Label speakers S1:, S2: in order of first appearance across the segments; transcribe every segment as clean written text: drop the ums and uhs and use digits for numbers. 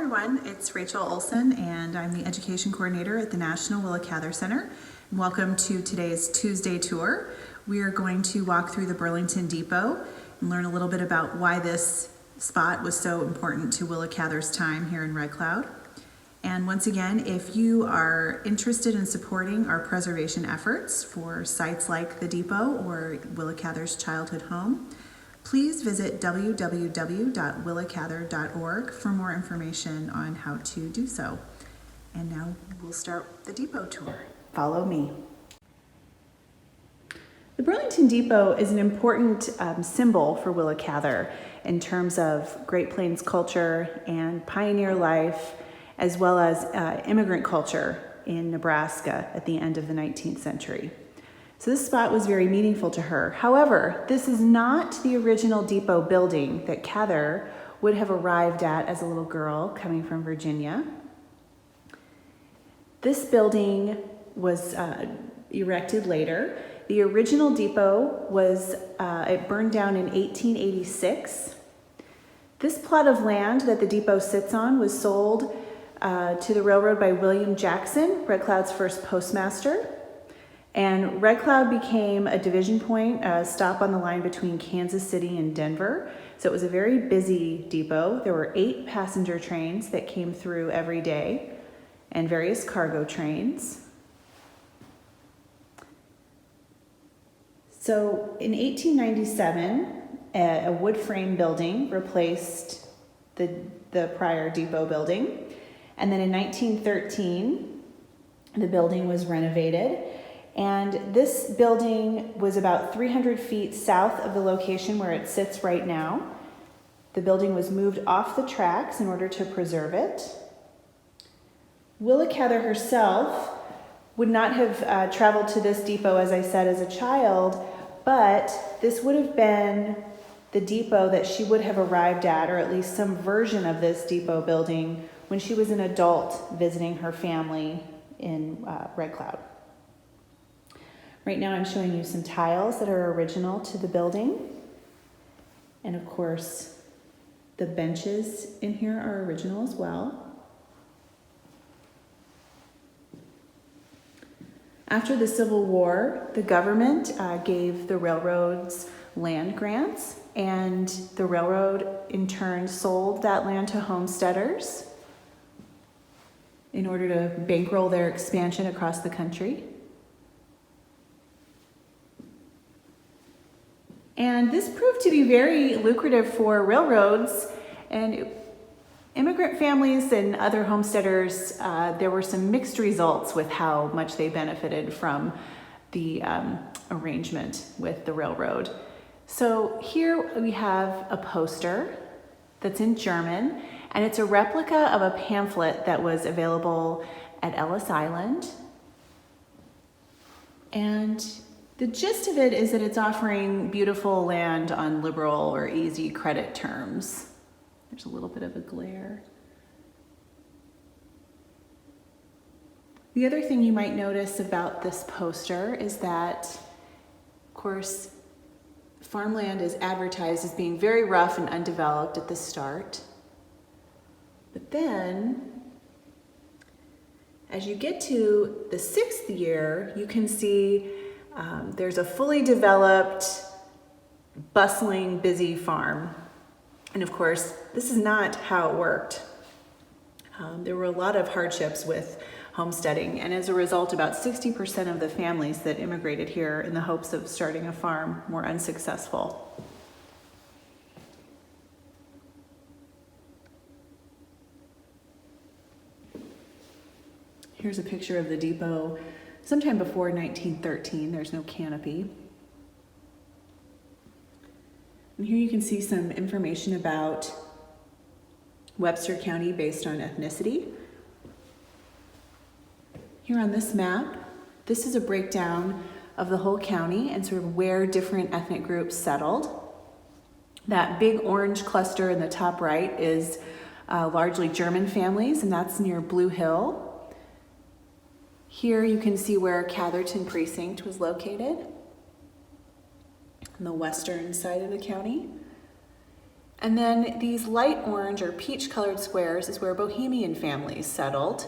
S1: everyone, it's Rachel Olsen and I'm the Education Coordinator at the National Willa Cather Center. Welcome to today's Tuesday tour. We are going to walk through the Burlington Depot and learn a little bit about why this spot was so important to Willa Cather's time here in Red Cloud. And once again, if you are interested in supporting our preservation efforts for sites like the Depot or Willa Cather's childhood home, please visit www.willacather.org for more information on how to do so. And now we'll start the Depot tour. Follow me. The Burlington Depot is an important symbol for Willa Cather in terms of Great Plains culture and pioneer life, as well as immigrant culture in Nebraska at the end of the 19th century. So this spot was very meaningful to her. However, this is not the original Depot building that Cather would have arrived at as a little girl coming from Virginia. This building was erected later. The original Depot was, it burned down in 1886. This plot of land that the Depot sits on was sold to the railroad by William Jackson, Red Cloud's first postmaster. And Red Cloud became a division point, a stop on the line between Kansas City and Denver. So it was a very busy depot. There were 8 passenger trains that came through every day and various cargo trains. So in 1897, a wood frame building replaced the prior depot building. And then in 1913, the building was renovated. And this building was about 300 feet south of the location where it sits right now. The building was moved off the tracks in order to preserve it. Willa Cather herself would not have traveled to this depot, as I said, as a child, but this would have been the depot that she would have arrived at, or at least some version of this depot building, when she was an adult visiting her family in Red Cloud. Right now I'm showing you some tiles that are original to the building. And of course, the benches in here are original as well. After the Civil War, the government gave the railroads land grants, and the railroad in turn sold that land to homesteaders in order to bankroll their expansion across the country. And this proved to be very lucrative for railroads and immigrant families and other homesteaders. There were some mixed results with how much they benefited from the arrangement with the railroad. So here we have a poster that's in German, and it's a replica of a pamphlet that was available at Ellis Island. And the gist of it is that it's offering beautiful land on liberal or easy credit terms. There's a little bit of a glare. The other thing you might notice about this poster is that, of course, farmland is advertised as being very rough and undeveloped at the start. But then, as you get to the 6th year, you can see there's a fully developed, bustling, busy farm. And of course, this is not how it worked. There were a lot of hardships with homesteading, and as a result, about 60% of the families that immigrated here in the hopes of starting a farm were unsuccessful. Here's a picture of the depot sometime before 1913. There's no canopy. And here you can see some information about Webster County based on ethnicity. Here on this map, this is a breakdown of the whole county and sort of where different ethnic groups settled. That big orange cluster in the top right is largely German families, and that's near Blue Hill. Here you can see where Catherton Precinct was located on the western side of the county. And then these light orange or peach colored squares is where Bohemian families settled.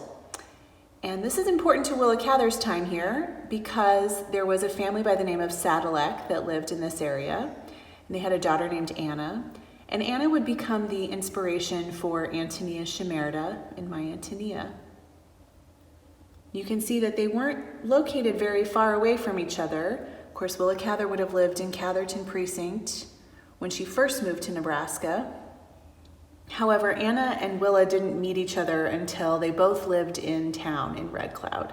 S1: And this is important to Willa Cather's time here because there was a family by the name of Sadalek that lived in this area. And they had a daughter named Anna. And Anna would become the inspiration for Antonia Shimerda in My Antonia. You can see that they weren't located very far away from each other. Of course, Willa Cather would have lived in Catherton Precinct when she first moved to Nebraska. However, Anna and Willa didn't meet each other until they both lived in town in Red Cloud.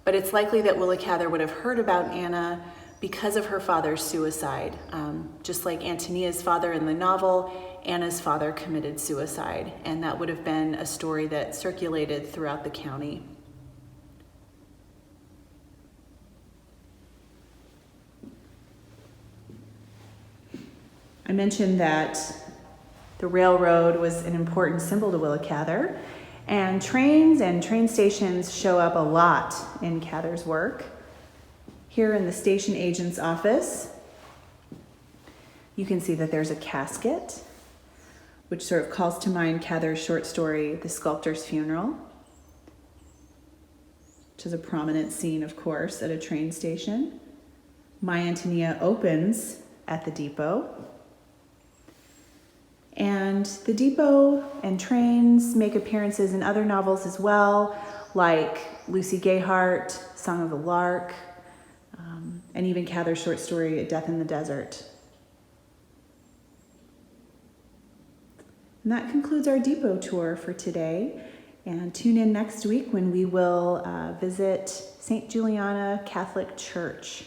S1: But it's likely that Willa Cather would have heard about Anna because of her father's suicide. Just like Antonia's father in the novel, Anna's father committed suicide, and that would have been a story that circulated throughout the county. I mentioned that the railroad was an important symbol to Willa Cather, and trains and train stations show up a lot in Cather's work. Here in the station agent's office, you can see that there's a casket, which sort of calls to mind Cather's short story, The Sculptor's Funeral, which is a prominent scene, of course, at a train station. My Antonia opens at the depot. And the depot and trains make appearances in other novels as well, like Lucy Gayheart, Song of the Lark, and even Cather's short story, Death in the Desert. And that concludes our depot tour for today. And tune in next week when we will visit St. Juliana Catholic Church.